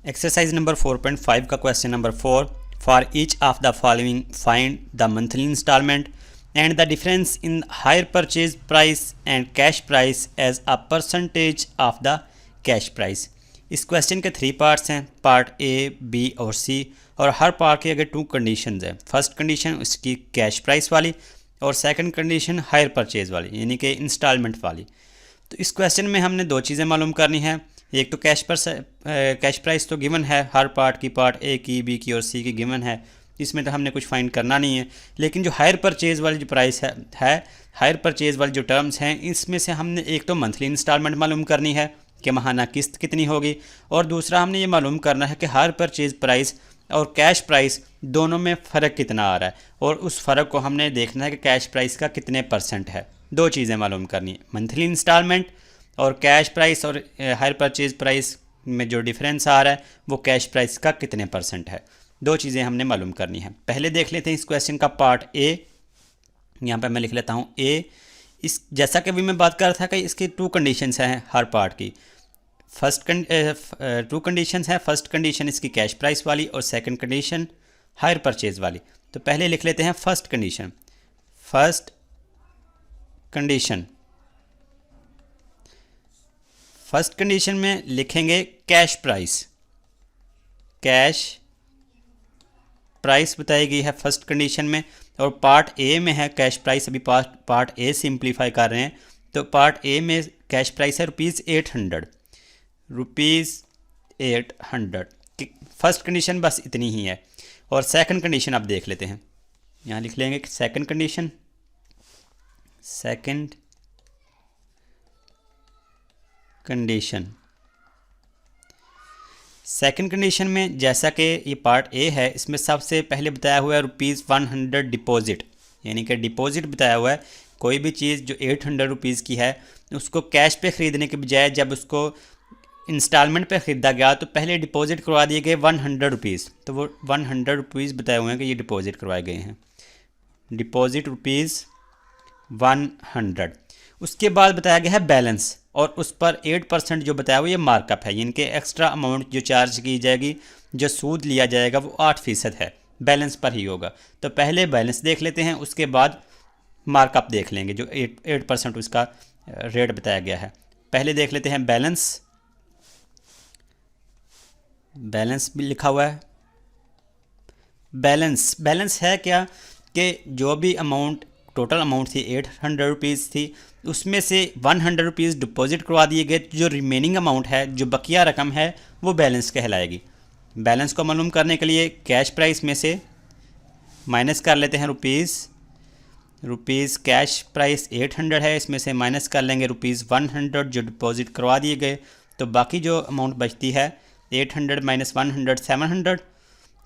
Exercise number 4.5 का question number 4। For each of the following find the monthly instalment and the difference in higher purchase price and cash price as a percentage of the cash price. इस question के 3 parts हैं, part A, B और सी, और हर part के अगर 2 conditions हैं। First condition उसकी cash price वाली और सेकंड कंडीशन हायर परचेज वाली यानी कि इंस्टॉलमेंट वाली। तो इस क्वेश्चन में हमने 2 चीज़ें मालूम करनी है। एक तो कैश प्राइस तो गिवन है, हर पार्ट की, पार्ट ए की, बी की और सी की गिवन है, इसमें तो हमने कुछ फाइंड करना नहीं है। लेकिन जो हायर परचेज़ वाली जो प्राइस है हायर परचेज़ वाली जो टर्म्स हैं, इसमें से हमने एक तो मंथली इंस्टॉलमेंट मालूम करनी है कि माहाना किस्त कितनी होगी, और दूसरा हमने ये मालूम करना है कि हायर परचेज़ प्राइस और कैश प्राइस दोनों में फ़र्क कितना आ रहा है, और उस फ़र्क को हमने देखना है कि कैश प्राइस का कितने % है। 2 चीज़ें मालूम करनी है, मंथली इंस्टॉलमेंट और कैश प्राइस, और हायर परचेज प्राइस में जो डिफरेंस आ रहा है वो कैश प्राइस का कितने % है। 2 चीज़ें हमने मालूम करनी है। पहले देख लेते हैं इस क्वेश्चन का पार्ट ए। यहाँ पे मैं लिख लेता हूँ ए। इस जैसा कि अभी मैं बात कर रहा था कि इसकी 2 कंडीशंस हैं हर पार्ट की। 2 कंडीशंस हैं। फर्स्ट कंडीशन इसकी कैश प्राइस वाली और सेकंड कंडीशन हायर परचेज वाली। तो पहले लिख लेते हैं फर्स्ट कंडीशन। फर्स्ट कंडीशन में लिखेंगे कैश प्राइस बताई गई है फर्स्ट कंडीशन में, और पार्ट ए में है कैश प्राइस। अभी पार्ट ए सिंप्लीफाई कर रहे हैं, तो पार्ट ए में कैश प्राइस है ₹800। फर्स्ट कंडीशन बस इतनी ही है। और सेकंड कंडीशन आप देख लेते हैं, यहाँ लिख लेंगे सेकंड कंडीशन में जैसा कि ये पार्ट ए है, इसमें सबसे पहले बताया हुआ है ₹100 डिपॉजिट, यानी कि डिपॉजिट बताया हुआ है। कोई भी चीज़ जो ₹800 की है उसको कैश पे ख़रीदने के बजाय जब उसको इंस्टॉलमेंट पे ख़रीदा गया तो पहले डिपॉजिट करवा दिए गए ₹100। तो वो ₹100 बताए हुए हैं कि ये डिपॉजिट करवाए गए हैं, डिपॉजिट ₹100। उसके बाद बताया गया है बैलेंस, और उस पर 8% जो बताया हुआ ये मार्कअप है, यानी कि एक्स्ट्रा अमाउंट जो चार्ज की जाएगी, जो सूद लिया जाएगा वो 8% है, बैलेंस पर ही होगा। तो पहले बैलेंस देख लेते हैं, उसके बाद मार्कअप देख लेंगे जो 8% उसका रेट बताया गया है। पहले देख लेते हैं बैलेंस भी लिखा हुआ है। बैलेंस है क्या कि जो भी अमाउंट, टोटल अमाउंट थी ₹800 थी, उसमें से ₹100 डिपॉजिट करवा दिए गए। जो रिमेनिंग अमाउंट है, जो बकिया रकम है, वो बैलेंस कहलाएगी। बैलेंस को मालूम करने के लिए कैश प्राइस में से माइनस कर लेते हैं रुपीज़ कैश प्राइस 800 है, इसमें से माइनस कर लेंगे ₹100 जो डिपॉजिट करवा दिए गए। तो बाकी जो अमाउंट बचती है 800 माइनस 100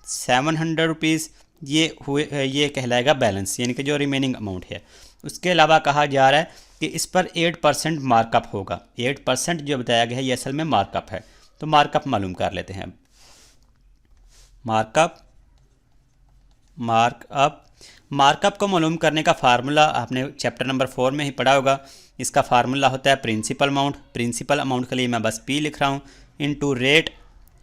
₹700 ये कहलाएगा बैलेंस, यानी कि जो रिमेनिंग अमाउंट है। उसके अलावा कहा जा रहा है कि इस पर 8% मार्कअप होगा। 8% जो बताया गया है ये असल में मार्कअप है। तो मार्कअप मालूम कर लेते हैं। मार्कअप को मालूम करने का फार्मूला आपने चैप्टर नंबर 4 में ही पढ़ा होगा। इसका फार्मूला होता है प्रिंसिपल अमाउंट के लिए मैं बस P लिख रहा हूँ, इंटू रेट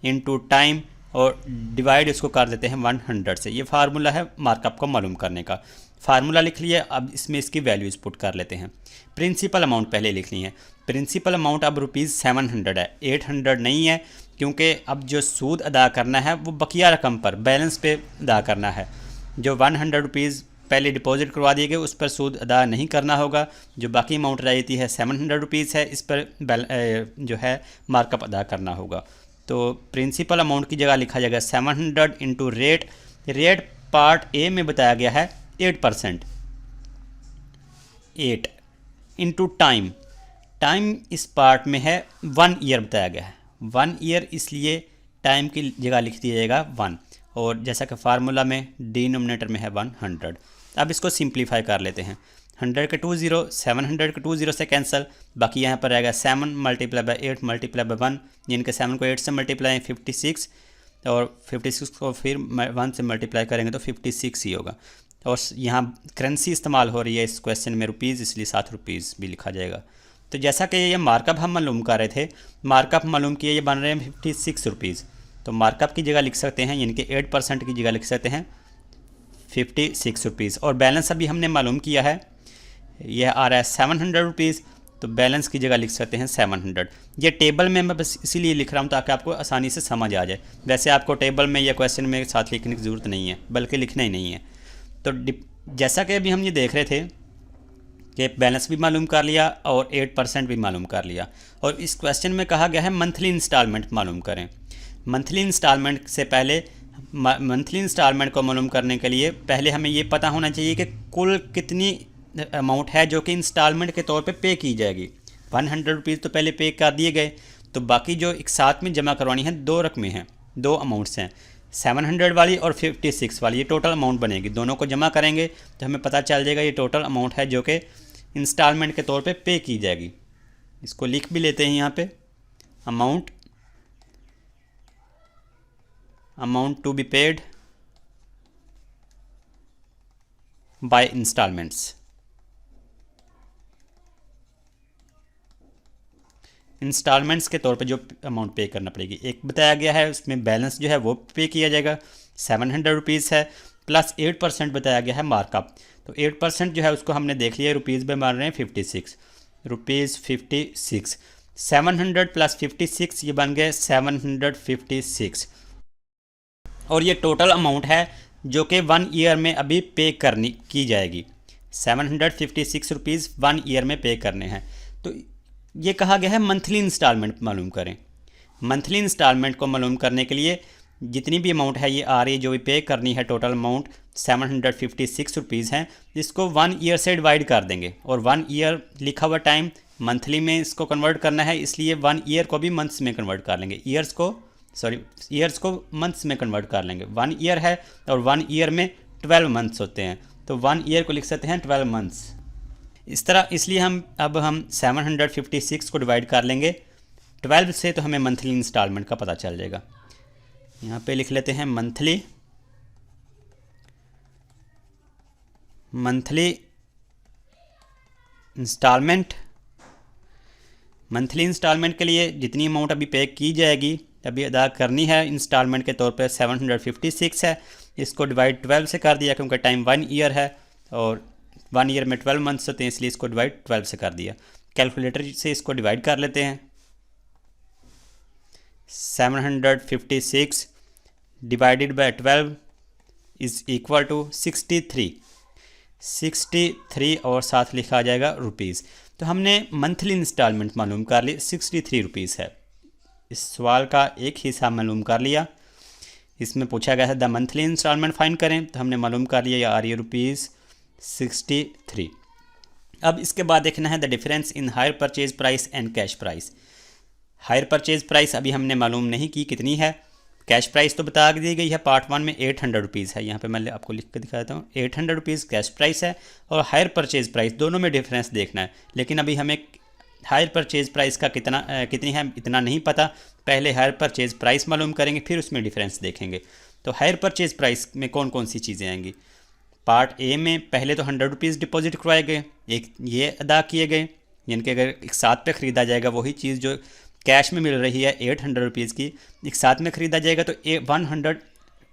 इंटू टाइम, और डिवाइड इसको कर देते हैं 100 से। ये फार्मूला है मार्कअप को मालूम करने का। फार्मूला लिख लिया, अब इसमें इसकी वैल्यूज़ पुट कर लेते हैं। प्रिंसिपल अमाउंट पहले लिखनी है। प्रिंसिपल अमाउंट अब ₹700 है, 800 नहीं है, क्योंकि अब जो सूद अदा करना है वो बकिया रकम पर, बैलेंस पे अदा करना है। जो ₹100 पहले डिपॉजिट करवा दिए गए उस पर सूद अदा नहीं करना होगा। जो बाकी अमाउंट रहती है ₹700 है, इस पर जो है मार्कअप अदा करना होगा। तो प्रिंसिपल अमाउंट की जगह लिखा जाएगा 700 इंटू रेट पार्ट ए में बताया गया है 8%, 8 इंटू टाइम इस पार्ट में है 1 ईयर बताया गया है। 1 ईयर, इसलिए टाइम की जगह लिख दिया जाएगा 1, और जैसा कि फार्मूला में डिनोमिनेटर में है 100। अब इसको सिंप्लीफाई कर लेते हैं। 100 के 2 0, 700 के 2 0 से कैंसिल, बाकी यहाँ पर आएगा 7 मल्टीप्लाई बाई 8 मल्टीप्लाई बाई 1, यानी कि 7 को 8 से मल्टीप्लाई 56, और 56 को फिर 1 से मल्टीप्लाई करेंगे तो 56 ही होगा। और यहाँ करेंसी इस्तेमाल हो रही है इस क्वेश्चन में रुपीज़, इसलिए ₹7 भी लिखा जाएगा। तो जैसा कि ये मार्कअप हम मालूम कर रहे थे, मार्कअप मालूम किए, ये बन रहे हैं ₹56। तो मार्कअप की जगह लिख सकते हैं, यानी कि 8% की जगह लिख सकते हैं 56 रुपीज़। और बैलेंस अभी हमने मालूम किया है, यह आ रहा है 700 रुपीज़, तो बैलेंस की जगह लिख सकते हैं 700। ये टेबल में मैं बस इसीलिए लिख रहा हूँ ताकि आपको आसानी से समझ आ जाए। वैसे आपको टेबल में या क्वेश्चन में साथ लिखने की ज़रूरत नहीं है, बल्कि लिखना ही नहीं है। तो जैसा कि अभी हम ये देख रहे थे कि बैलेंस भी मालूम कर लिया और 8% भी मालूम कर लिया, और इस क्वेश्चन में कहा गया है मंथली इंस्टॉलमेंट मालूम करें। मंथली इंस्टॉलमेंट से पहले, मंथली इंस्टॉलमेंट को मालूम करने के लिए पहले हमें ये पता होना चाहिए कि कुल कितनी अमाउंट है जो कि इंस्टॉलमेंट के तौर पे पे की जाएगी। 100 रुपीज़ तो पहले पे कर दिए गए, तो बाकी जो एक साथ में जमा करवानी है, दो रकमें हैं, दो अमाउंट्स हैं, 700 वाली और 56 वाली। ये टोटल अमाउंट बनेगी, दोनों को जमा करेंगे तो हमें पता चल जाएगा ये टोटल अमाउंट है जो कि इंस्टॉलमेंट के तौर पे की जाएगी। इसको लिख भी लेते हैं यहाँ पे, amount to be paid by instalments. Instalments के तौर पे जो अमाउंट पे करना पड़ेगी, एक बताया गया है, उसमें बैलेंस जो है वो पे किया जाएगा 700 रुपीज़ है, प्लस 8% बताया गया है मार्कअप। तो 8% जो है उसको हमने देख लिया, रुपीज़ में मान रहे हैं 56 रुपीज़ 56। 700 प्लस 56 ये बन गए 756, और ये टोटल अमाउंट है जो कि 1 ईयर में अभी पे करनी की जाएगी। 756 रुपीज़ 1 ईयर में पे करने हैं। तो ये कहा गया है मंथली इंस्टॉलमेंट मालूम करें। मंथली इंस्टॉलमेंट को मालूम करने के लिए जितनी भी अमाउंट है ये आ रही है जो भी पे करनी है, टोटल अमाउंट 756 रुपीज़ हैं, इसको 1 ईयर से डिवाइड कर देंगे। और 1 ईयर लिखा हुआ टाइम मंथली में इसको कन्वर्ट करना है, इसलिए 1 ईयर को भी मंथ्स में कन्वर्ट कर लेंगे, ईयर्स को मंथ्स में कन्वर्ट कर लेंगे। 1 ईयर है और 1 ईयर में 12 मंथ्स होते हैं, तो 1 ईयर को लिख सकते हैं 12 मंथ्स। इस तरह, इसलिए हम 756 को डिवाइड कर लेंगे 12 से, तो हमें मंथली इंस्टॉलमेंट का पता चल जाएगा। यहाँ पे लिख लेते हैं मंथली इंस्टॉलमेंट। मंथली इंस्टॉलमेंट के लिए जितनी अमाउंट अभी पे की जाएगी, अभी अदा करनी है इंस्टॉलमेंट के तौर पर 756 है, इसको डिवाइड 12 से कर दिया क्योंकि टाइम 1 ईयर है और 1 ईयर में 12 मंथ्स होते हैं, इसलिए इसको डिवाइड 12 से कर दिया। कैलकुलेटर से इसको डिवाइड कर लेते हैं। 756 divided by 12 is equal to 63 और साथ लिखा आ जाएगा रुपीज़। तो हमने मंथली इंस्टॉलमेंट मालूम कर ली, 63 रुपीज़ है। इस सवाल का एक हिस्सा मालूम कर लिया। इसमें पूछा गया है द मंथली इंस्टॉलमेंट फाइंड करें, तो हमने मालूम कर लिया, ये आ रही है रुपीज़ 63। अब इसके बाद देखना है the difference in higher purchase price and cash price. Higher purchase price अभी हमने मालूम नहीं की कितनी है, कैश प्राइस तो बता दी गई है पार्ट 1 में 800 रुपीज़ है। यहाँ पे मैं आपको लिख कर दिखा देता हूँ, 800 रुपीज़ कैश प्राइस है और हायर परचेज प्राइस, दोनों में डिफरेंस देखना है। लेकिन अभी हमें हायर परचेज प्राइस का कितनी है इतना नहीं पता, पहले हायर परचेज प्राइस मालूम करेंगे फिर उसमें डिफरेंस देखेंगे। तो हायर परचेज प्राइस में कौन कौन सी चीज़ें आएंगी। पार्ट ए में पहले तो 100 रुपीज़ डिपॉजिट करवाए गए, एक ये अदा किए गए, यानी कि अगर एक साथ पे ख़रीदा जाएगा वही चीज़ जो कैश में मिल रही है 800 रुपीज़ की, एक साथ में ख़रीदा जाएगा तो 100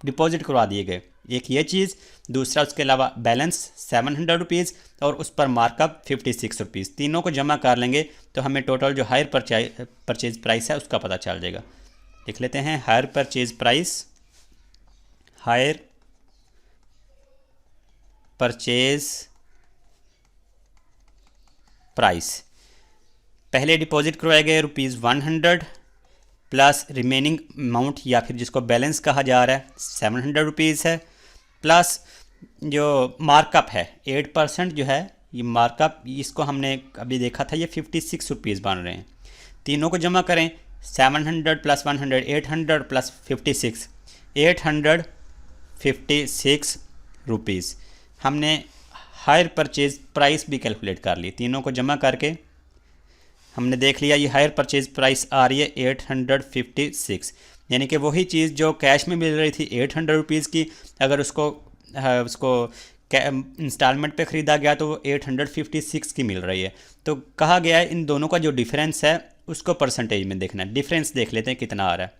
डिपॉजिट करवा दिए गए, एक ये चीज़। दूसरा उसके अलावा बैलेंस 700 रुपीज़ और उस पर मार्कअप 56 रुपीज़, तीनों को जमा कर लेंगे तो हमें टोटल जो हायर परचेज प्राइस है उसका पता चल जाएगा। लिख लेते हैं higher purchase price, higher purchase price. पहले डिपॉजिट करवाए गए ₹100 प्लस रिमेनिंग अमाउंट या फिर जिसको बैलेंस कहा जा रहा है 700 रुपीज़ है, प्लस जो मार्कअप है 8% जो है ये मार्कअप, इसको हमने अभी देखा था, ये 56 रुपीज़ बन रहे हैं। तीनों को जमा करें, 700 प्लस 100 800 प्लस 56 856 रुपीज़। हमने हायर परचेज प्राइस भी कैलकुलेट कर ली, तीनों को जमा करके हमने देख लिया ये हायर परचेज प्राइस आ रही है 856, यानी कि वही चीज़ जो कैश में मिल रही थी 800 रुपीज़ की, अगर उसको इंस्टॉलमेंट पे ख़रीदा गया तो वो 856 की मिल रही है। तो कहा गया है इन दोनों का जो डिफरेंस है उसको परसेंटेज में देखना है। डिफरेंस देख लेते हैं कितना आ रहा है।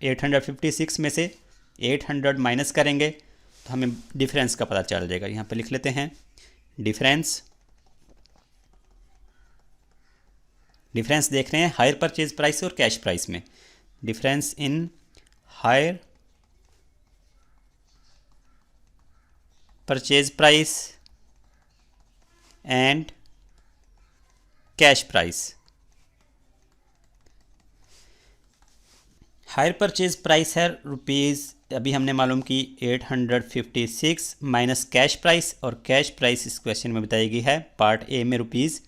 856 में से 800 माइनस करेंगे तो हमें डिफरेंस का पता चल जाएगा। यहाँ पे लिख लेते हैं डिफरेंस देख रहे हैं हायर परचेज प्राइस और कैश प्राइस में। Difference in higher purchase price and cash price. Higher purchase price है रुपीज़, अभी हमने मालूम की 856 माइनस कैश प्राइस, और कैश प्राइस इस क्वेश्चन में बताई गई है पार्ट ए में रुपीज़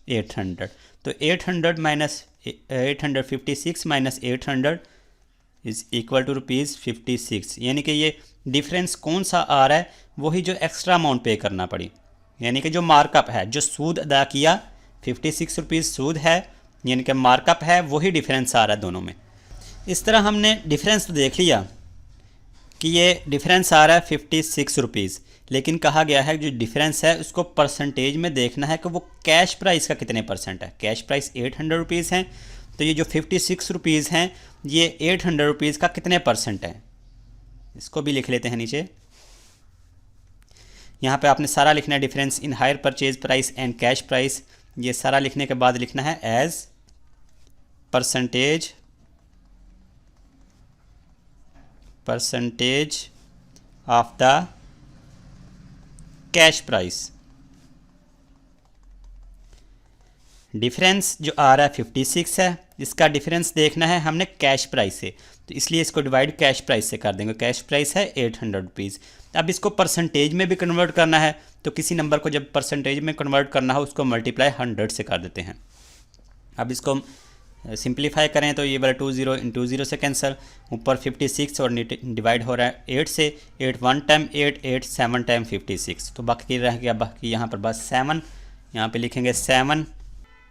800। तो 800 minus 856 minus 800 is equal to rupees 56, यानी कि ये डिफरेंस कौन सा आ रहा है, वही जो एक्स्ट्रा अमाउंट पे करना पड़ी, यानी कि जो मार्कअप है, जो सूद अदा किया 56 रुपीज़ सूद है, यानी कि मार्कअप है, वही डिफरेंस आ रहा है दोनों में। इस तरह हमने डिफरेंस तो देख लिया कि ये डिफरेंस आ रहा है 56 रुपीज़, लेकिन कहा गया है जो डिफरेंस है उसको परसेंटेज में देखना है कि वो कैश प्राइस का कितने परसेंट है। कैश प्राइस 800 रुपीज़ हैं, तो ये जो 56 रुपीज़ हैं ये 800 रुपीज़ का कितने परसेंट है, इसको भी लिख लेते हैं नीचे। यहाँ पे आपने सारा लिखना है difference in higher purchase price and cash price. ये सारा लिखने के बाद लिखना है as percentage of the cash price. Difference जो आ रहा है 56 है, इसका डिफरेंस देखना है हमने कैश प्राइस से, तो इसलिए इसको डिवाइड कैश प्राइस से कर देंगे। कैश प्राइस है 800 रुपीज़। अब इसको परसेंटेज में भी कन्वर्ट करना है, तो किसी नंबर को जब परसेंटेज में कन्वर्ट करना हो उसको मल्टीप्लाई 100 से कर देते हैं। अब इसको सिंप्लीफाई करें तो ये वाला 20 इंटू 0 से कैंसिल, ऊपर 56 और डिवाइड हो रहा है 8 से, 8 1 टाइम 8, 8 7 टाइम 56, तो बाकी रह गया बाकी यहाँ पर बस 7, यहाँ पे लिखेंगे 7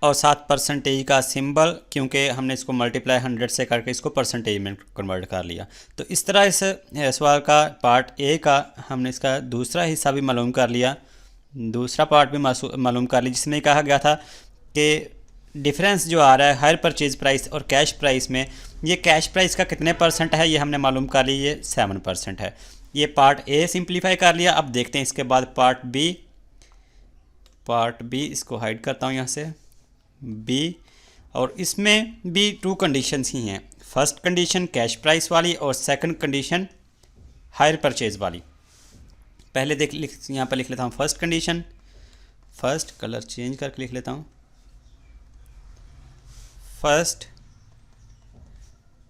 और 7 परसेंटेज का सिंबल, क्योंकि हमने इसको मल्टीप्लाई 100 से करके इसको परसेंटेज में कन्वर्ट कर लिया। तो इस तरह इस सवाल का पार्ट ए का हमने इसका दूसरा हिस्सा भी मालूम कर लिया, दूसरा पार्ट भी मालूम कर लिया, जिसमें कहा गया था कि डिफरेंस जो आ रहा है हायर परचेज प्राइस और कैश प्राइस में, ये कैश प्राइस का कितने परसेंट है ये हमने मालूम कर लिया, ये 7% है। ये पार्ट ए सिंप्लीफाई कर लिया। अब देखते हैं इसके बाद पार्ट बी इसको हाइड करता हूँ यहाँ से बी, और इसमें भी 2 कंडीशंस ही हैं। फर्स्ट कंडीशन कैश प्राइस वाली और सेकंड कंडीशन हायर परचेज वाली। पहले यहाँ पर लिख लेता हूँ first condition, first colour change करके लिख लेता हूँ। फर्स्ट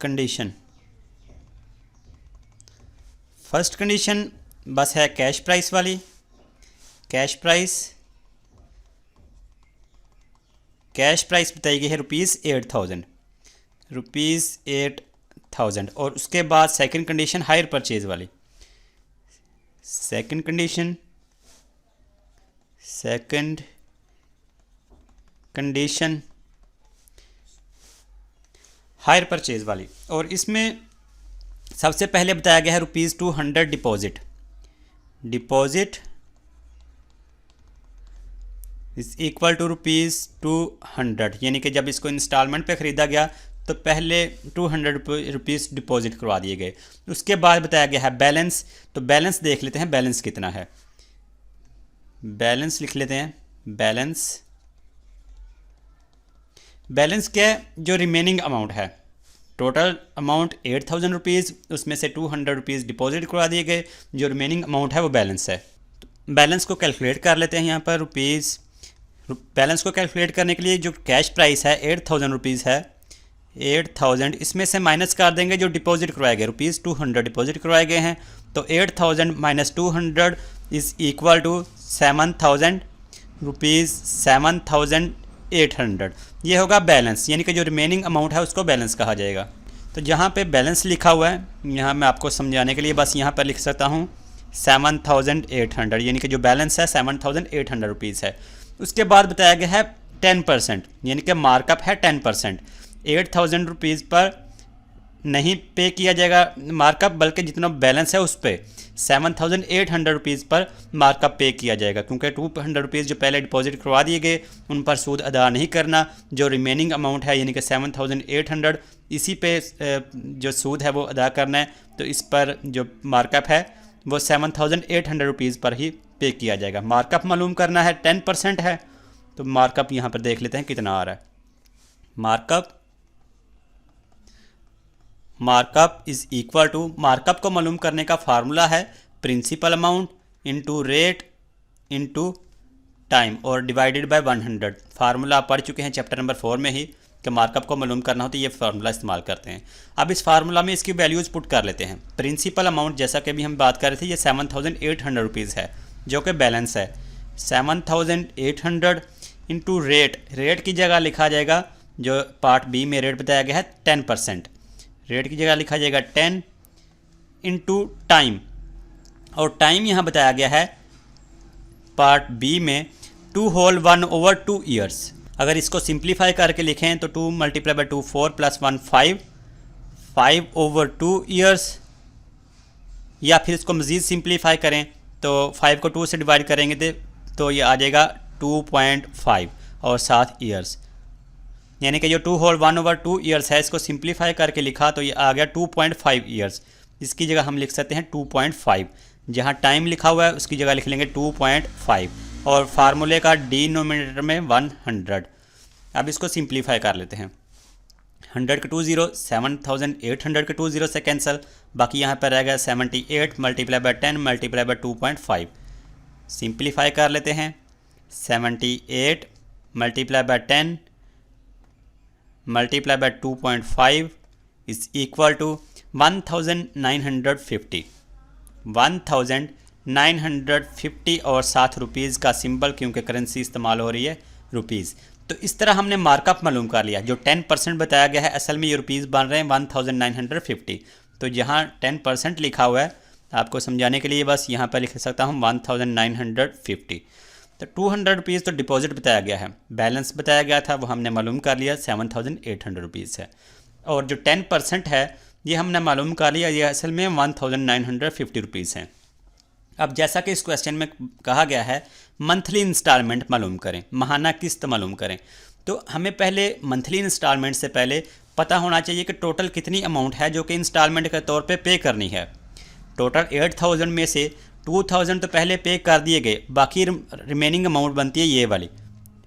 कंडीशन बस है कैश प्राइस वाली। कैश प्राइस बताई गई है ₹8,000, और उसके बाद सेकंड कंडीशन हायर परचेज वाली। सेकंड कंडीशन हायर परचेज वाली, और इसमें सबसे पहले बताया गया है ₹200 डिपॉजिट इज इक्वल टू ₹200, यानी कि जब इसको इंस्टॉलमेंट पे ख़रीदा गया तो पहले 200 रुपीज़ डिपॉजिट करवा दिए गए। उसके बाद बताया गया है बैलेंस, तो बैलेंस देख लेते हैं बैलेंस कितना है। बैलेंस लिख लेते हैं। बैलेंस क्या है, जो रिमेनिंग अमाउंट है, टोटल अमाउंट 8,000 रुपीज़, उसमें से 200 रुपीज़ डिपॉजिट करवा दिए गए, जो रिमेनिंग अमाउंट है वो बैलेंस है। तो बैलेंस को कैलकुलेट कर लेते हैं यहाँ पर बैलेंस को कैलकुलेट करने के लिए जो कैश प्राइस है 8,000 रुपीज़ है, 8,000 इसमें से माइनस कर देंगे जो डिपॉजिट करवाए गए, ₹200 डिपॉजिट करवाए गए हैं, तो 8,000 minus 200 is equal to 7,000 rupees, 7,800। ये होगा बैलेंस, यानी कि जो रिमेनिंग अमाउंट है उसको बैलेंस कहा जाएगा। तो जहाँ पे बैलेंस लिखा हुआ है, यहाँ मैं आपको समझाने के लिए बस यहाँ पर लिख सकता हूँ 7,800, यानी कि जो बैलेंस है 7,800 रुपीज़ है। उसके बाद बताया गया है 10%, यानी कि मार्कअप है 10%। 8,000 रुपीज़ पर नहीं पे किया जाएगा मार्कअप, बल्कि जितना बैलेंस है उस पर 7,800 रुपीज़ पर मार्कअप पे किया जाएगा, क्योंकि 200 रुपीज़ जो पहले डिपॉजिट करवा दिए गए उन पर सूद अदा नहीं करना। जो रिमेनिंग अमाउंट है यानी कि 7,800, इसी पे जो सूद है वो अदा करना है। तो इस पर जो मार्कअप है वो 7,800 रुपीज़ पर ही पे किया जाएगा। मार्कअप मालूम करना है, 10% है, तो मार्कअप यहाँ पर देख लेते हैं कितना आ रहा है। Markup is equal to, markup को मालूम करने का फार्मूला है principal amount into rate into time और डिवाइडेड बाय 100। फार्मूला आप पढ़ चुके हैं चैप्टर नंबर 4 में ही कि मार्कअप को मालूम करना हो तो ये फार्मूला इस्तेमाल करते हैं। अब इस फार्मूला में इसकी वैल्यूज़ पुट कर लेते हैं। प्रिंसिपल अमाउंट जैसा कि अभी हम बात कर रहे थे, ये 7,800 रुपीज़ है जो कि बैलेंस है। 7,800 इंटू रेट की जगह लिखा जाएगा, जो पार्ट बी में रेट बताया गया है 10%, रेट की जगह लिखा जाएगा 10 इंटू टाइम, और टाइम यहाँ बताया गया है पार्ट बी में 2 होल 1/2 ईयर्स। अगर इसको सिंप्लीफाई करके लिखें तो 2 मल्टीप्लाई बाई 2 4 प्लस 1 5/2 ईयर्स, या फिर इसको मज़ीद सिंप्लीफाई करें तो 5 को 2 से डिवाइड करेंगे तो ये आ जाएगा 2.5 और 7 ईयर्स, यानी कि जो 2 होल 1/2 ईयर्स है इसको सिंप्लीफाई करके लिखा तो ये आ गया 2.5 ईयर्स। इसकी जगह हम लिख सकते हैं 2.5, जहाँ टाइम लिखा हुआ है उसकी जगह लिख लेंगे 2.5, और फार्मूले का डिनोमिनेटर में 100। अब इसको सिंप्लीफाई कर लेते हैं। 100 के 2 0, 7,800 के 2 0 से कैंसिल, बाकी यहाँ पर रहेगा 78 multiply by 10 multiply by 2.5। Simplify कर लेते हैं। 78 multiply by 10 multiply by 2.5 is equal to 1950। 1950 और 7 रुपीज़ का सिंबल, क्योंकि करेंसी इस्तेमाल हो रही है रुपीज़। तो इस तरह हमने मार्कअप मालूम कर लिया। जो 10% बताया गया है असल में ये रुपीज़ बन रहे हैं 1950। तो जहाँ 10% लिखा हुआ है आपको समझाने के लिए बस यहाँ पर लिख सकता हूँ 1950। तो 200 रुपीज़ तो डिपॉजिट बताया गया है, बैलेंस बताया गया था वो हमने मालूम कर लिया 7,800 रुपीज़ है, और जो 10% है ये हमने मालूम कर लिया, ये असल में 1950 रुपीज़ हैं। अब जैसा कि इस क्वेश्चन में कहा गया है मंथली इंस्टॉलमेंट मालूम करें, माहाना किस्त मालूम करें, तो हमें पहले मंथली इंस्टॉलमेंट से पहले पता होना चाहिए कि टोटल कितनी अमाउंट है जो कि इंस्टॉलमेंट के तौर पे करनी है। टोटल 8,000 में से 2,000 तो पहले पे कर दिए गए, बाकी रिमेनिंग अमाउंट बनती है ये वाली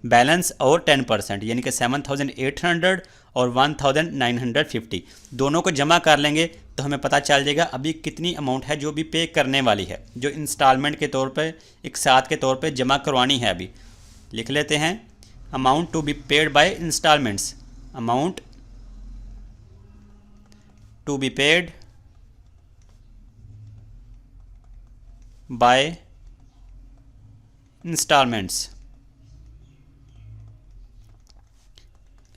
बैलेंस और 10%, यानी कि 7,800 और 1,950 दोनों को जमा कर लेंगे तो हमें पता चल जाएगा अभी कितनी अमाउंट है जो भी पे करने वाली है, जो इंस्टॉलमेंट के तौर पे एक साथ के तौर पे जमा करवानी है। अभी लिख लेते हैं amount to be paid by instalments, amount to be paid by instalments.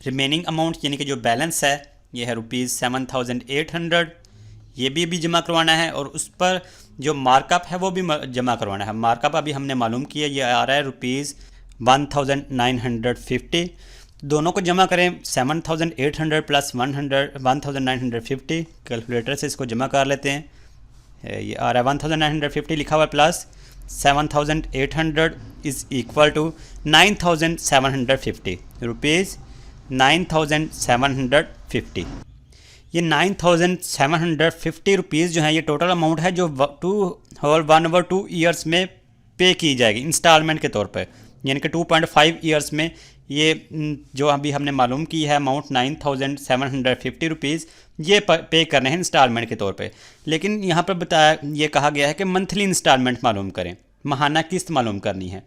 Remaining amount यानी कि जो बैलेंस है ये है ₹7,800, ये भी जमा करवाना है, और उस पर जो मार्कअप है वो भी जमा करवाना है। मार्कअप अभी हमने मालूम किया, ये आ रहा है ₹1,950। दोनों को जमा करें 7,800 प्लस 1,950, कैलकुलेटर से इसको जमा कर लेते हैं। ये आ रहा है 1,950 लिखा हुआ plus 7,800 is equal to 9,750 rupees, 9,750। ये 9,750 रुपीज़ जो है ये टोटल अमाउंट है जो 2 होल 1/2 ईयर्स में पे की जाएगी इंस्टॉलमेंट के तौर पे, यानी कि 2.5 ईयर्स में ये जो अभी हमने मालूम की है अमाउंट 9,750 रुपीज़ ये पे करने हैं इंस्टॉलमेंट के तौर पे। लेकिन यहाँ पर बताया ये कहा गया है कि मंथली इंस्टॉलमेंट मालूम करें, माहाना किस्त मालूम करनी है।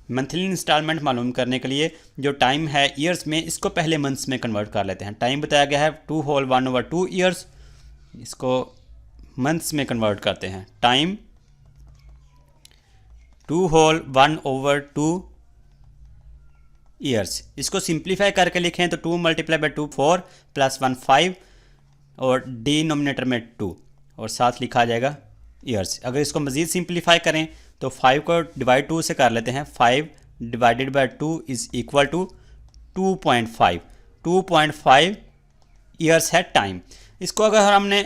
मंथली इंस्टॉलमेंट मालूम करने के लिए जो टाइम है ईयर्स में, इसको पहले मंथ्स में कन्वर्ट कर लेते हैं। टाइम बताया गया है 2 होल 1/2 ईयर्स, इसको मंथ्स में कन्वर्ट करते हैं। टाइम 2 होल 1/2 ईयर्स, इसको सिंप्लीफाई करके लिखें तो 2 मल्टीप्लाई बाई 2 4 प्लस 1 5 और डिनोमिनेटर में 2 और साथ लिखा जाएगा ईयर्स। अगर इसको मज़ीद सिंप्लीफाई करें तो 5 को डिवाइड 2 से कर लेते हैं। 5 divided by 2 is equal to 2.5 years है टाइम। इसको अगर हमने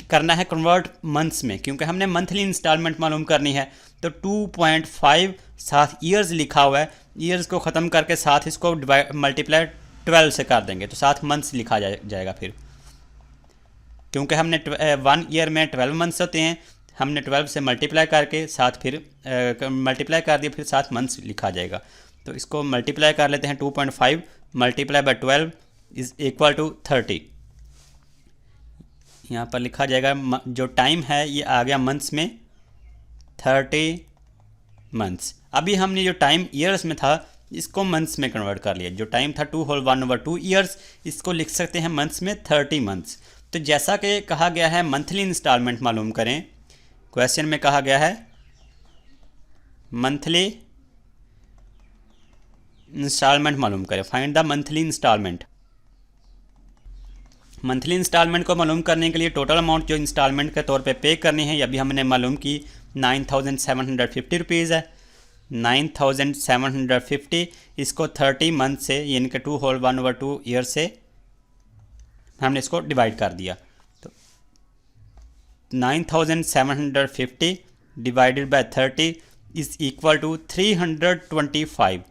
करना है कन्वर्ट मंथ्स में, क्योंकि हमने मंथली इंस्टॉलमेंट मालूम करनी है, तो 2.5 साथ ईयर्स लिखा हुआ है, ईयर्स को ख़त्म करके साथ इसको मल्टीप्लाई 12 से कर देंगे तो साथ मंथ्स लिखा जाएगा फिर, क्योंकि हमने 1 ईयर में 12 मंथ्स होते हैं, हमने 12 से मल्टीप्लाई करके साथ फिर मल्टीप्लाई कर दिया फिर साथ मंथ्स लिखा जाएगा। तो इसको मल्टीप्लाई कर लेते हैं, 2.5 multiply by 12 is equal to 30। यहाँ पर लिखा जाएगा जो टाइम है ये आ गया मंथ्स में 30 मंथ्स। अभी हमने जो टाइम ईयर्स में था इसको मंथ्स में कन्वर्ट कर लिया। जो टाइम था 2 होल 1/2 ईयर्स, इसको लिख सकते हैं मंथ्स में 30 मंथ्स। तो जैसा कि कहा गया है मंथली इंस्टॉलमेंट मालूम करें, क्वेश्चन में कहा गया है मंथली इंस्टॉलमेंट मालूम करें, find the monthly instalment. Monthly instalment को मालूम करने के लिए टोटल अमाउंट जो इंस्टॉलमेंट के तौर पे पे करनी है, ये अभी हमने मालूम की 9750 रुपीज़ है। 9750 इसको 30 मंथ से यानी कि 2 होल 1/2 ईयर से हमने इसको डिवाइड कर दिया। तो 9750 divided by 30 is equal to 325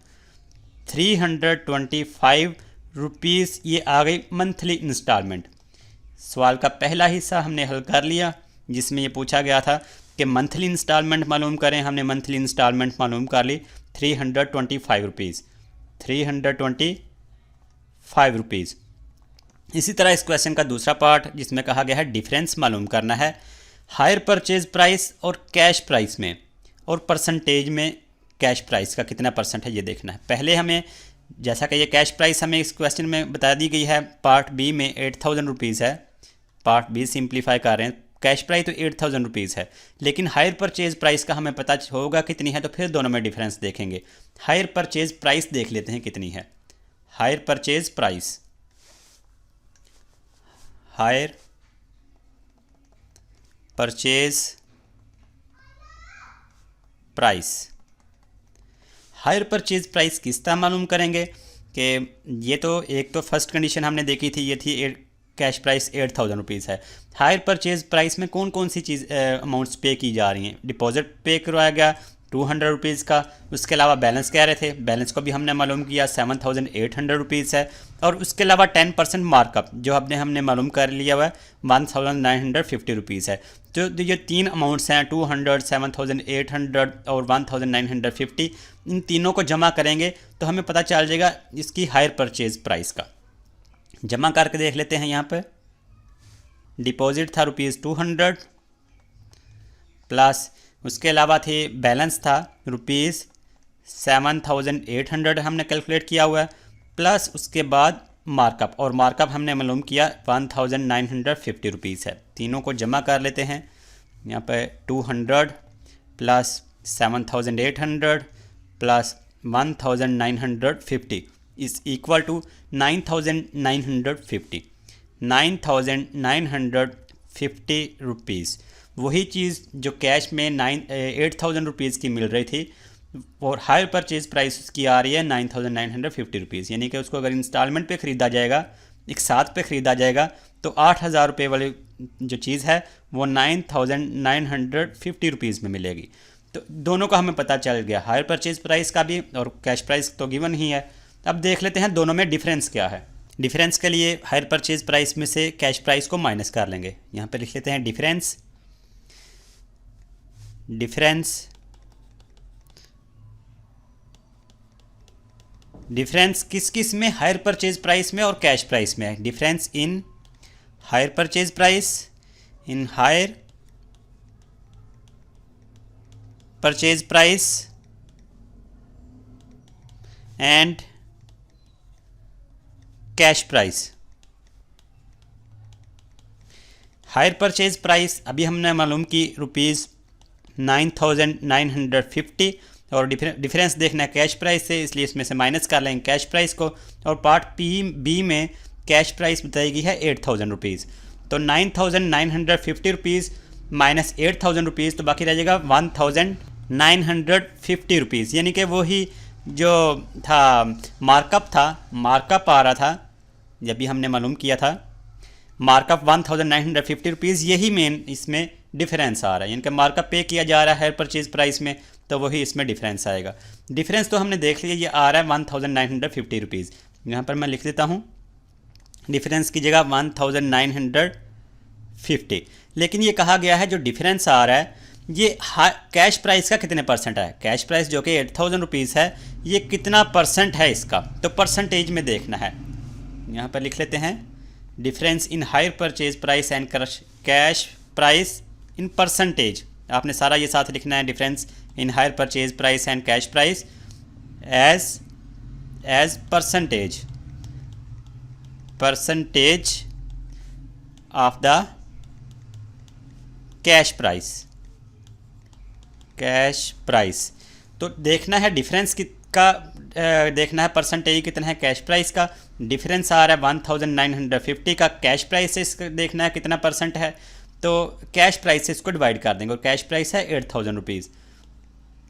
rupees. ये आ गई मंथली इंस्टॉलमेंट। सवाल का पहला हिस्सा हमने हल कर लिया, जिसमें ये पूछा गया था कि मंथली इंस्टॉलमेंट मालूम करें। हमने मंथली इंस्टॉलमेंट मालूम कर ली 325 रुपीज़, 325 रुपीज़। इसी तरह इस क्वेश्चन का दूसरा पार्ट जिसमें कहा गया है डिफरेंस मालूम करना है हायर परचेज प्राइस और कैश प्राइस में, और परसेंटेज में कैश प्राइस का कितना परसेंट है ये देखना है। पहले हमें, जैसा कि ये कैश प्राइस हमें इस क्वेश्चन में बता दी गई है, पार्ट बी में 8000 रुपीज़ है, पार्ट बी सिंप्लीफाई कर रहे हैं, कैश प्राइस तो 8000 रुपीज़ है, लेकिन हायर परचेज प्राइस का हमें पता होगा कितनी है, तो फिर दोनों में डिफरेंस देखेंगे। हायर परचेज प्राइस देख लेते हैं कितनी है। Higher purchase price, higher purchase price, higher purchase price किस तरह मालूम करेंगे कि ये तो एक तो फर्स्ट कंडीशन हमने देखी थी, ये थी कैश प्राइस 8000 रुपीज़ है। हायर परचेज प्राइस में कौन कौन सी चीज़ अमाउंट्स पे की जा रही हैं। डिपॉजिट पे करवाया गया 200 रुपीज़ का, उसके अलावा बैलेंस कह रहे थे, बैलेंस को भी हमने मालूम किया 7800 रुपीज़ है, और उसके अलावा 10% मार्कअप जो हमने मालूम कर लिया हुआ है 1950 रुपीज़ है। तो ये तीन अमाउंट्स हैं 200, 7800 और 1950, इन तीनों को जमा करेंगे तो हमें पता चल जाएगा इसकी हायर परचेज प्राइस का। जमा करके देख लेते हैं। यहाँ पे डिपॉजिट था ₹200 प्लस उसके अलावा थे बैलेंस था ₹7800 हमने कैलकुलेट किया हुआ है, प्लस उसके बाद मार्कअप, और मार्कअप हमने मालूम किया 1950 रुपीज़ है। तीनों को जमा कर लेते हैं। यहाँ पे 200 plus 7800 plus 1950 is equal to 9950, 9950 rupees. वही चीज़ जो कैश में 8000 रुपीज़ की मिल रही थी, और हायर परचेज प्राइस उसकी आ रही है 9950 रुपीज़, यानी कि उसको अगर इंस्टॉलमेंट पे ख़रीदा जाएगा, एक साथ पे ख़रीदा जाएगा, तो 8000 रुपये वाली जो चीज़ है वो 9950 रुपीज़ में मिलेगी। तो दोनों का हमें पता चल गया, हायर परचेज प्राइस का भी और कैश प्राइस तो गिवन ही है। अब देख लेते हैं दोनों में डिफरेंस क्या है। डिफरेंस के लिए हायर परचेज प्राइस में से कैश प्राइस को माइनस कर लेंगे। यहाँ पे लिख लेते हैं डिफरेंस, डिफरेंस किस किस में, हायर परचेज प्राइस में और कैश प्राइस में है। Difference in higher purchase price, in higher purchase price and cash price. Higher purchase price अभी हमने मालूम की ₹9950, और डिफरेंस देखना है कैश प्राइस से, इसलिए इसमें से माइनस कर लेंगे कैश प्राइस को। और पार्ट बी में कैश प्राइस बताई गई है 8000 रुपीज़, तो 9950 रुपीज़ माइनस 8000 रुपीज़, तो बाकी रह जाएगा 1950 रुपीज़, यानी कि वही जो था मार्कअप आ रहा था जब भी हमने मालूम किया था मार्कअप 1950 रुपीज़, यही मेन इसमें डिफरेंस आ रहा है, यानी कि मार्कअप पे किया जा रहा है परचेज प्राइस में, तो वही इसमें डिफरेंस आएगा। डिफरेंस तो हमने देख लिया, ये आ रहा है 1950 रुपीज़। यहाँ पर मैं लिख देता हूँ डिफरेंस की जगह 1950, लेकिन ये कहा गया है जो डिफरेंस आ रहा है ये कैश प्राइस का कितने परसेंट है। कैश प्राइस जो कि 8000 रुपीज़ है, ये कितना परसेंट है इसका, तो परसेंटेज में देखना है। यहाँ पर लिख लेते हैं difference in higher purchase price and cash price in percentage. आपने सारा ये साथ लिखना है, difference in higher purchase price and cash price as percentage of the cash price. तो देखना है डिफरेंस का देखना है परसेंटेज कितना है कैश प्राइस का। डिफरेंस आ रहा है 1950 का, कैश प्राइस से इसका देखना है कितना परसेंट है, तो कैश प्राइस से इसको डिवाइड कर देंगे और कैश प्राइस है 8000 रुपीज़,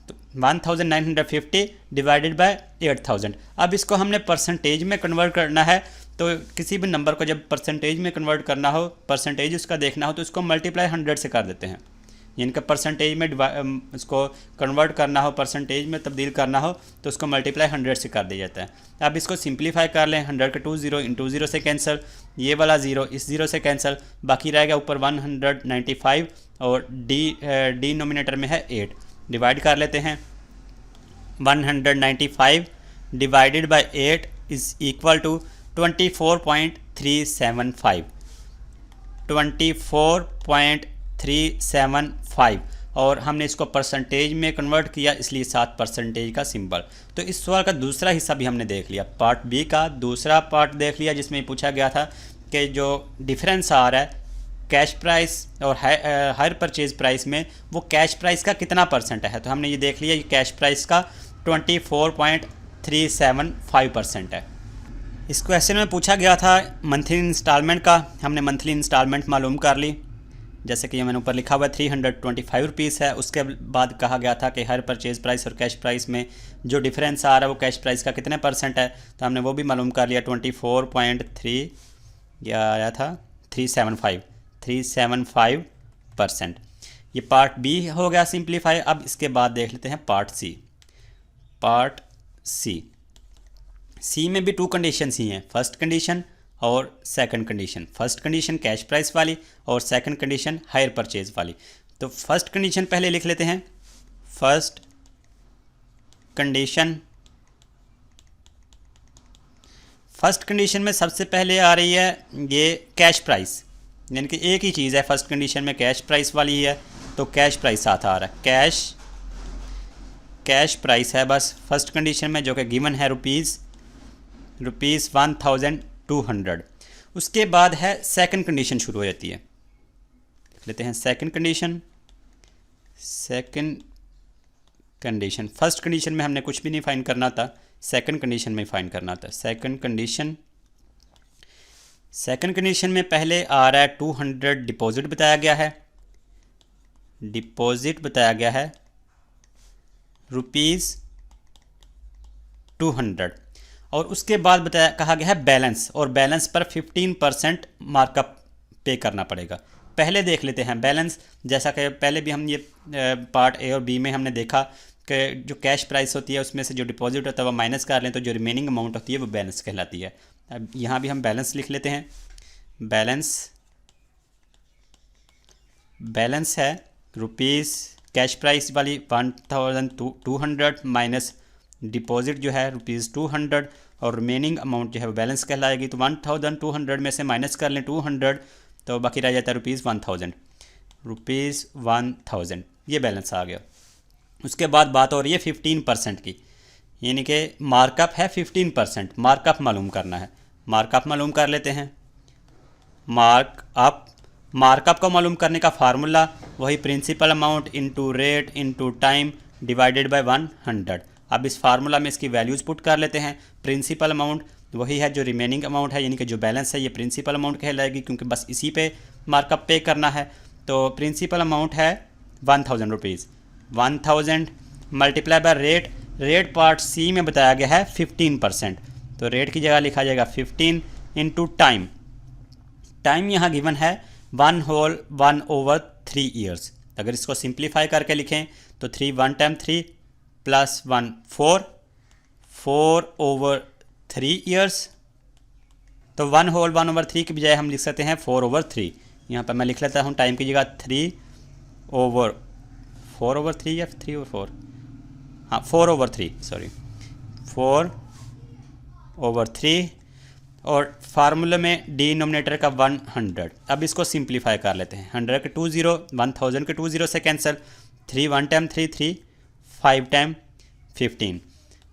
तो 1950 डिवाइडेड बाय 8000। अब इसको हमने परसेंटेज में कन्वर्ट करना है, तो किसी भी नंबर को जब परसेंटेज में कन्वर्ट करना हो, परसेंटेज उसका देखना हो, तो इसको मल्टीप्लाई 100 से कर देते हैं। इनका परसेंटेज में इसको कन्वर्ट करना हो, परसेंटेज में तब्दील करना हो, तो उसको मल्टीप्लाई 100 से कर दिया जाता है। अब इसको सिंप्लीफाई कर लें, 100 के 2 0 इंटू 0 से कैंसिल, ये वाला 0 इस 0 से कैंसिल, बाकी रहेगा ऊपर 195 और डिनोमिनेटर में है 8। डिवाइड कर लेते हैं, 195 divided by 8 is equal to 24.375 24.375, और हमने इसको परसेंटेज में कन्वर्ट किया, इसलिए 7 परसेंटेज का सिंबल। तो इस सवाल का दूसरा हिस्सा भी हमने देख लिया, पार्ट बी का दूसरा पार्ट देख लिया, जिसमें पूछा गया था कि जो डिफरेंस आ रहा है कैश प्राइस और हायर परचेज प्राइस में, वो कैश प्राइस का कितना परसेंट है। तो हमने ये देख लिया कि कैश प्राइस का 24.375% है। इस क्वेश्चन में पूछा गया था मंथली इंस्टॉलमेंट का, हमने मंथली इंस्टॉलमेंट मालूम कर ली, जैसे कि ये मैंने ऊपर लिखा हुआ है 325 रुपीज़ है। उसके बाद कहा गया था कि हर परचेज़ प्राइस और कैश प्राइस में जो डिफरेंस आ रहा है वो कैश प्राइस का कितने परसेंट है, तो हमने वो भी मालूम कर लिया, 24.3 या आया था 375%। ये पार्ट बी हो गया सिंप्लीफाई। अब इसके बाद देख लेते हैं पार्ट सी में भी 2 कंडीशन ही हैं, फर्स्ट कंडीशन और second condition. First condition cash price वाली और सेकंड कंडीशन हायर परचेज वाली। तो फर्स्ट कंडीशन पहले लिख लेते हैं। फर्स्ट कंडीशन में सबसे पहले आ रही है ये कैश प्राइस, यानी कि एक ही चीज़ है फर्स्ट कंडीशन में, कैश प्राइस वाली ही है, तो कैश प्राइस साथ आ रहा है, कैश प्राइस है बस फर्स्ट कंडीशन में, जो कि गिवन है रुपीज़ 1200। उसके बाद है सेकंड कंडीशन शुरू हो जाती है, लिख लेते हैं सेकंड कंडीशन। फर्स्ट कंडीशन में हमने कुछ भी नहीं फाइंड करना था, सेकंड कंडीशन में फाइंड करना था। सेकंड कंडीशन में पहले आ रहा है 200 डिपॉजिट बताया गया है रुपीज़ 200, और उसके बाद कहा गया है बैलेंस, और बैलेंस पर 15% मार्कअप पे करना पड़ेगा। पहले देख लेते हैं बैलेंस, जैसा कि पहले भी हम ये पार्ट ए और बी में हमने देखा कि जो कैश प्राइस होती है उसमें से जो डिपॉजिट होता है वो माइनस कर लें, तो जो रिमेनिंग अमाउंट होती है वो बैलेंस कहलाती है। अब यहाँ भी हम बैलेंस लिख लेते हैं। बैलेंस है रुपीज़ कैश प्राइस वाली 1200 माइनस डिपॉजिट जो है रुपीज़ 200, और रिमेनिंग अमाउंट जो है वो बैलेंस कहलाएगी। तो 1200 में से माइनस कर लें 200, तो बाकी रह जाता है रुपीज़ 1000, ये बैलेंस आ गया। उसके बाद बात हो रही है 15% की, यानी कि मार्कअप है 15%, मार्कअप मालूम करना है। मार्कअप मालूम कर लेते हैं। मार्कअप को मालूम करने का फार्मूला वही principal amount into rate into time divided by 100। अब इस फार्मूला में इसकी वैल्यूज़ पुट कर लेते हैं। प्रिंसिपल अमाउंट वही है जो रिमेनिंग अमाउंट है, यानी कि जो बैलेंस है ये प्रिंसिपल अमाउंट कहलाएगी, क्योंकि बस इसी पे मार्कअप पे करना है। तो प्रिंसिपल अमाउंट है 1000 rupees, 1000 multiply by rate part C में बताया गया है 15%, तो रेट की जगह लिखा जाएगा 15 इंटू टाइम यहाँ गिवन है 1/1/3 ईयर्स। अगर इसको सिंप्लीफाई करके लिखें तो 3 1 टाइम 3 प्लस 1 4/3 ईयर्स। तो 1/1/3 की बजाय हम लिख सकते हैं 4/3। यहाँ पर मैं लिख लेता हूँ टाइम की जगह 3/4/3 या 3/4, हाँ 4/3, सॉरी 4/3। और फार्मूले में डिनोमिनेटर का 100। अब इसको सिंप्लीफाई कर लेते हैं। 100 के 2 0, 1000 के 2 0 से कैंसिल। 3 1 time 3 3, 5 time 15।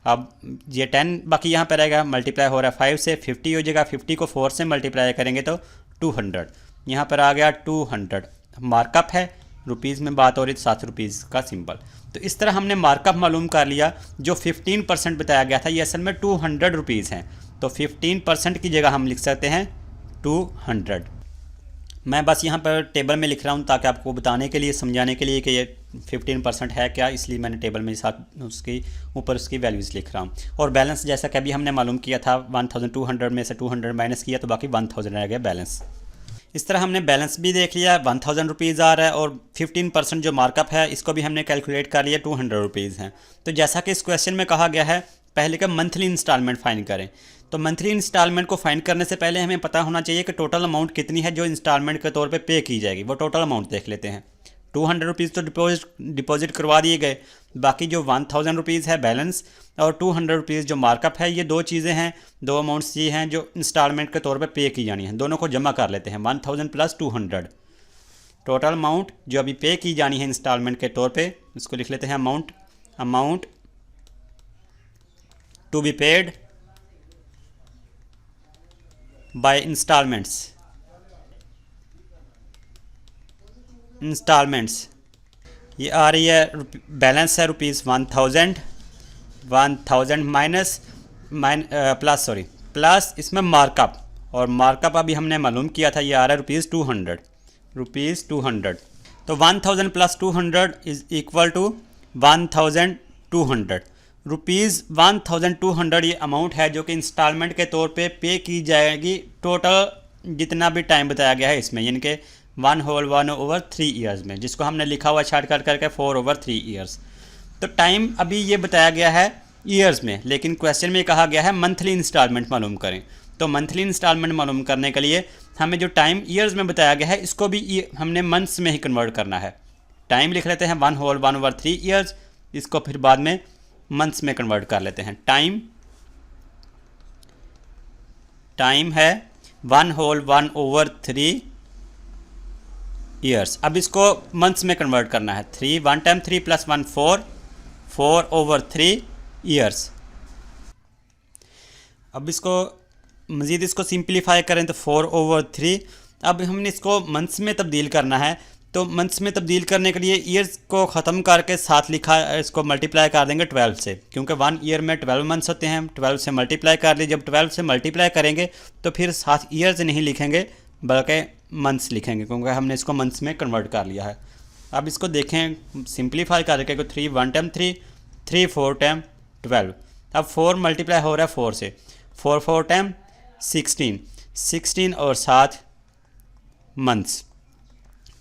अब ये 10 बाकी यहाँ पर रहेगा, मल्टीप्लाई हो रहा है 5 से, 50 हो जाएगा। 50 को 4 से मल्टीप्लाई करेंगे तो 200। यहाँ पर आ गया 200। मार्कअप है, रुपीज़ में बात हो रही, 7 रुपीज़ का सिंबल। तो इस तरह हमने मार्कअप मालूम कर लिया। जो 15% बताया गया था ये असल में 200 रुपीज़ हैं, तो 15% की जगह हम लिख सकते हैं 200। मैं बस यहाँ पर टेबल में लिख रहा हूँ ताकि आपको बताने के लिए, समझाने के लिए कि ये 15% है क्या, इसलिए मैंने टेबल में साथ उसकी ऊपर उसकी वैल्यूज़ लिख रहा हूँ। और बैलेंस जैसा कि अभी हमने मालूम किया था 1200 में से 200 माइनस किया तो बाकी 1000 रह गया बैलेंस। इस तरह हमने बैलेंस भी देख लिया, 1000 रुपीज़ आ रहा है, और 15% जो मार्कअप है इसको भी हमने कैलकुलेट कर लिया, 200 रुपीज़ हैं। तो जैसा कि इस क्वेश्चन में कहा गया है पहले का मंथली इंस्टॉलमेंट फाइंड करें। तो मंथली इंस्टॉलमेंट को फाइंड करने से पहले हमें पता होना चाहिए कि टोटल अमाउंट कितनी है जो इंस्टॉलमेंट के तौर पे की जाएगी। वो टोटल अमाउंट देख लेते हैं। 200 रुपीज़ तो डिपॉजिट करवा दिए गए, बाकी जो 1000 रुपीज़ है बैलेंस और 200 रुपीज़ जो मार्कअप है, ये दो चीज़ें हैं, दो अमाउंट्स ये हैं जो इंस्टॉलमेंट के तौर पे की जानी है। दोनों को जमा कर लेते हैं, 1000 प्लस 200। टोटल अमाउंट जो अभी पे की जानी है इंस्टॉलमेंट के तौर पे, इसको लिख लेते हैं amount to be paid by instalments. ये आ रही है, बैलेंस है ₹1000 माइनस प्लस इसमें मार्कअप, और मार्कअप अभी हमने मालूम किया था, ये आ रहा है ₹200। तो 1000 plus 200 is equal to 1200 rupees. 1200 ये अमाउंट है जो कि इंस्टॉलमेंट के तौर पे की जाएगी टोटल जितना भी टाइम बताया गया है इसमें, यानी कि 1/1/3 ईयर्स में, जिसको हमने लिखा हुआ शॉर्टकट करके 4/3 ईयर्स। तो टाइम अभी ये बताया गया है ईयर्स में, लेकिन क्वेश्चन में कहा गया है मंथली इंस्टॉलमेंट मालूम करें। तो मंथली इंस्टॉलमेंट मालूम करने के लिए हमें जो टाइम ईयर्स में बताया गया है इसको भी हमने मंथ्स में ही कन्वर्ट करना है। टाइम लिख लेते हैं 1/1/3 ईयर्स, इसको फिर बाद में मंथ्स में कन्वर्ट कर लेते हैं। टाइम है 1/1/3 ईयर्स। अब इसको मंथ्स में कन्वर्ट करना है। 3 1 टाइम 3 प्लस 1 4/3 ईयर्स। अब इसको मज़ीद इसको सिंप्लीफाई करें तो 4/3। अब हमने इसको मंथ्स में तब्दील करना है, तो मंथ्स में तब्दील करने के लिए ईयर्स को ख़त्म करके साथ लिखा, इसको मल्टीप्लाई कर देंगे 12 से, क्योंकि 1 ईयर में 12 मंथ्स होते हैं। 12 से मल्टीप्लाई कर ली, जब 12 से मल्टीप्लाई करेंगे तो फिर साथ ईयर्स नहीं लिखेंगे बल्कि मंथ्स लिखेंगे, क्योंकि हमने इसको मंथ्स में कन्वर्ट कर लिया है। अब इसको देखें सिंप्लीफाई करके, 3 1 टाइम 3 3 4 टाइम 12। अब 4 मल्टीप्लाई हो रहा है 4 से, 4 4 टाइम 16 और 7 मंथ्स।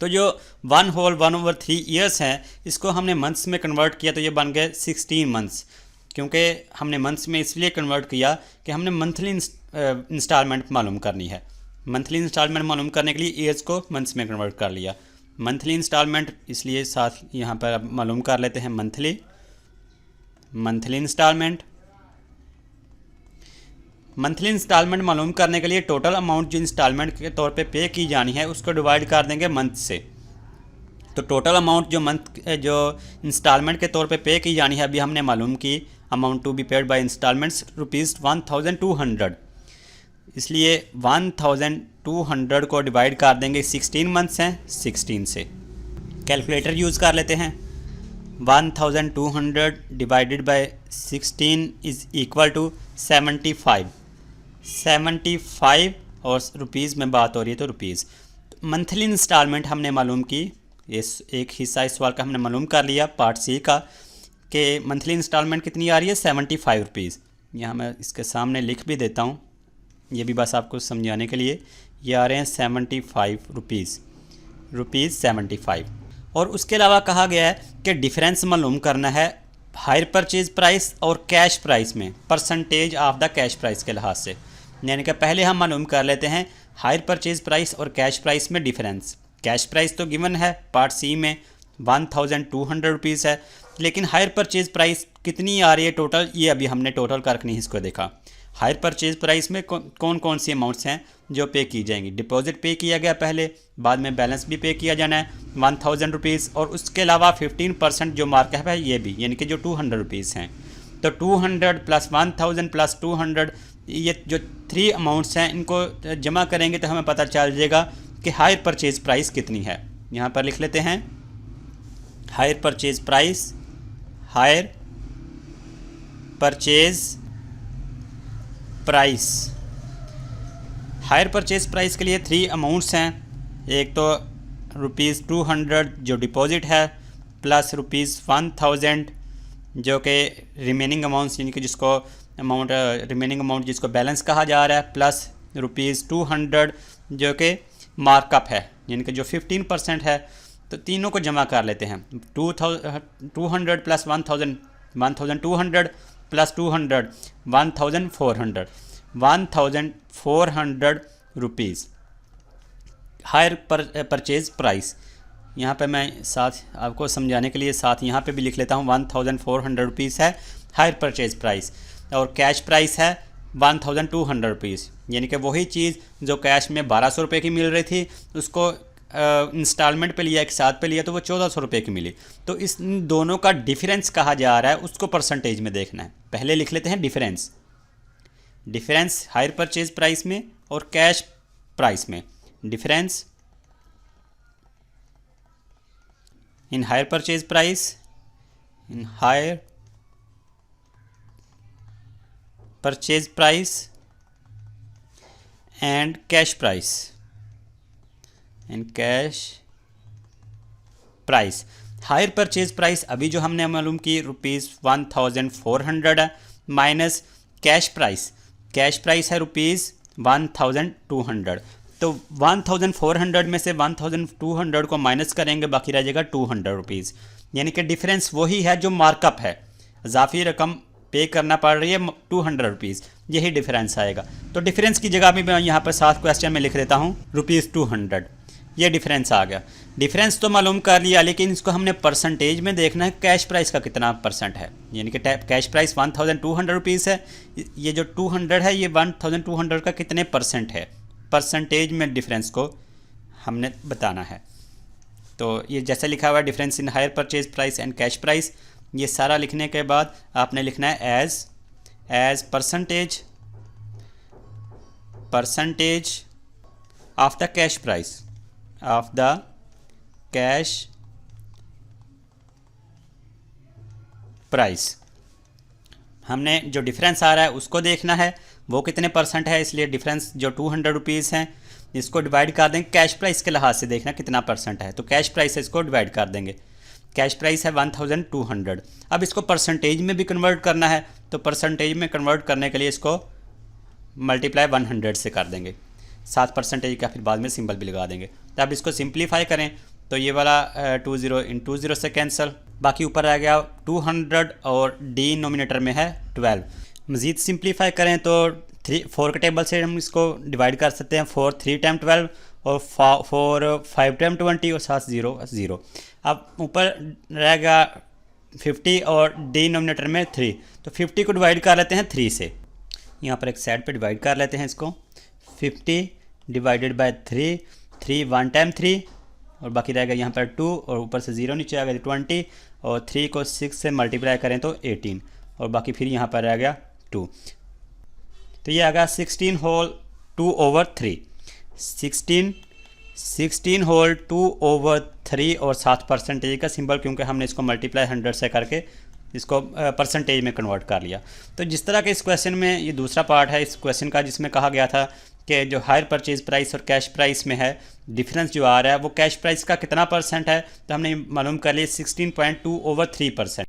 तो जो 1/1/3 ईयर्स हैं इसको हमने मंथ्स में कन्वर्ट किया तो ये बन गए 16 मंथ्स, क्योंकि हमने मंथ्स में इसलिए कन्वर्ट किया कि हमने मंथली इंस्टॉलमेंट मालूम करनी है। मंथली इंस्टॉलमेंट मालूम करने के लिए ईयर्स को मंथ्स में कन्वर्ट कर लिया। मंथली इंस्टॉलमेंट इसलिए साथ यहाँ पर मालूम कर लेते हैं मंथली इंस्टॉलमेंट। मंथली इंस्टॉलमेंट मालूम करने के लिए टोटल अमाउंट जो इंस्टॉलमेंट के तौर पे की जानी है उसको डिवाइड कर देंगे मंथ से। तो टोटल अमाउंट जो इंस्टॉलमेंट के तौर पे की जानी है अभी हमने मालूम की, amount to be paid by instalments ₹1200। इसलिए 1200 को डिवाइड कर देंगे, 16 मंथ्स हैं, 16 से। कैलकुलेटर यूज़ कर लेते हैं। 1200 divided by 16 is equal to 75 और रुपीज़ में बात हो रही है तो रुपीज़। मंथली इंस्टॉलमेंट हमने मालूम की, इस एक हिस्सा इस सवाल का हमने मालूम कर लिया पार्ट सी का, कि मंथली इंस्टॉलमेंट कितनी आ रही है 75 रुपीज़। यहाँ मैं इसके सामने लिख भी देता हूँ, ये भी बस आपको समझाने के लिए। ये आ रहे हैं 75 रुपीज़ 75। और उसके अलावा कहा गया है कि डिफरेंस मालूम करना है हायर परचेज प्राइस और कैश प्राइस में, percentage of the cash price के लिहाज से। यानी कि पहले हम मालूम कर लेते हैं हायर परचेज प्राइस और कैश प्राइस में डिफरेंस। कैश प्राइस तो गिवन है पार्ट सी में 1200 रुपीज़ है, लेकिन हायर परचेज प्राइस कितनी आ रही है टोटल, ये अभी हमने टोटल करके नहीं इसको देखा। हायर परचेज प्राइस में कौन कौन सी अमाउंट्स हैं जो पे की जाएंगी। डिपॉजिट पे किया गया पहले, बाद में बैलेंस भी पे किया जाना है 1000 रुपीज़, और उसके अलावा 15% जो मार्कअप है ये भी, यानी कि जो 200 रुपीज़ हैं। तो 200 प्लस 1000 प्लस 200, ये जो 3 अमाउंट्स हैं इनको जमा करेंगे तो हमें पता चल जाएगा कि हायर परचेज प्राइस कितनी है। यहाँ पर लिख लेते हैं higher purchase price, higher purchase price. Higher purchase price के लिए 3 अमाउंट्स हैं। एक तो ₹200 जो डिपॉजिट है, प्लस ₹1000 जो कि रिमेनिंग अमाउंट्स, यानी कि जिसको अमाउंट रिमेनिंग अमाउंट जिसको बैलेंस कहा जा रहा है, प्लस ₹200 जो कि मार्कअप है, यानी कि जो 15% है। तो तीनों को जमा कर लेते हैं। 200 plus 1000 1200 plus 200 1400 rupees higher purchase price. यहाँ पे मैं साथ आपको समझाने के लिए साथ यहाँ पे भी लिख लेता हूँ 1400 रुपीज़ है हायर परचेज प्राइस, और कैश प्राइस है 1200 रुपीज़। यानी कि वही चीज़ जो कैश में 1200 रुपये की मिल रही थी, उसको इंस्टॉलमेंट पे लिया, एक साथ पे लिया तो वो 1400 रुपये की मिली। तो इस दोनों का डिफरेंस कहा जा रहा है, उसको परसेंटेज में देखना है। पहले लिख लेते हैं डिफरेंस हायर परचेज प्राइस में और कैश प्राइस में। Difference in higher purchase price, in higher purchase price and cash price, and cash price. Higher purchase price अभी जो हमने मालूम की ₹1400 है, माइनस कैश प्राइस है ₹1200। तो 1400 में से 1200 को माइनस करेंगे, बाकी रह जाएगा 200 रुपीज़। यानी कि डिफरेंस वही है जो मार्कअप है, इजाफी रकम पे करना पड़ रही है 200 रुपीज़, यही डिफरेंस आएगा। तो डिफरेंस की जगह भी मैं यहाँ पर साथ क्वेश्चन में लिख देता हूँ ₹200, ये डिफरेंस आ गया। डिफरेंस तो मालूम कर लिया, लेकिन इसको हमने परसेंटेज में देखना है कैश प्राइस का कितना परसेंट है। यानी कि कैश प्राइस 1200 रुपीज़ है, ये जो 200 है ये 1200 का कितने परसेंट है, परसेंटेज में डिफरेंस को हमने बताना है। तो ये जैसे लिखा हुआ है difference in higher purchase price and cash price, ये सारा लिखने के बाद आपने लिखना है as percentage of the cash price, of the cash price. हमने जो डिफरेंस आ रहा है उसको देखना है वो कितने परसेंट है, इसलिए डिफरेंस जो 200 रुपीज़ हैं इसको डिवाइड कर देंगे, कैश प्राइस के लिहाज से देखना कितना परसेंट है। तो कैश प्राइस से इसको डिवाइड कर देंगे, कैश प्राइस है 1200। अब इसको परसेंटेज में भी कन्वर्ट करना है, तो परसेंटेज में कन्वर्ट करने के लिए इसको मल्टीप्लाई 100 से कर देंगे, 7% का फिर बाद में सिंबल भी लगा देंगे। तो अब इसको सिंप्लीफाई करें तो ये वाला 20 इन 20 से कैंसिल, बाकी ऊपर आ गया 200 और डिनोमिनेटर में है 12। मज़ीद सिंप्लीफाई करें तो 4 के टेबल से हम इसको डिवाइड कर सकते हैं, 4 3 टाइम 12 और 4 5 टाइम 20 और साथ 0। अब ऊपर रहेगा 50 और डिनोमिनेटर में 3, तो 50 को डिवाइड कर लेते हैं 3 से, यहाँ पर एक साइड पे डिवाइड कर लेते हैं इसको। 50 डिवाइडेड बाय 3, 3 1 टाइम 3 और बाकी रहेगा यहाँ पर 2 और ऊपर से 0 नीचे आ गया 20, और 3 को 6 से मल्टीप्लाई करें तो 18 और बाकी फिर यहाँ पर रह गया 2। तो ये आ गया 16 होल 2 ओवर 3, 16 होल 2 ओवर 3 और 7% का सिंबल, क्योंकि हमने इसको मल्टीप्लाई 100 से करके इसको परसेंटेज में कन्वर्ट कर लिया। तो जिस तरह के इस क्वेश्चन में ये दूसरा पार्ट है इस क्वेश्चन का, जिसमें कहा गया था कि जो हायर परचेज प्राइस और कैश प्राइस में है डिफरेंस जो आ रहा है वो कैश प्राइस का कितना परसेंट है, तो हमने मालूम कर लिया 16.2 ओवर 3%।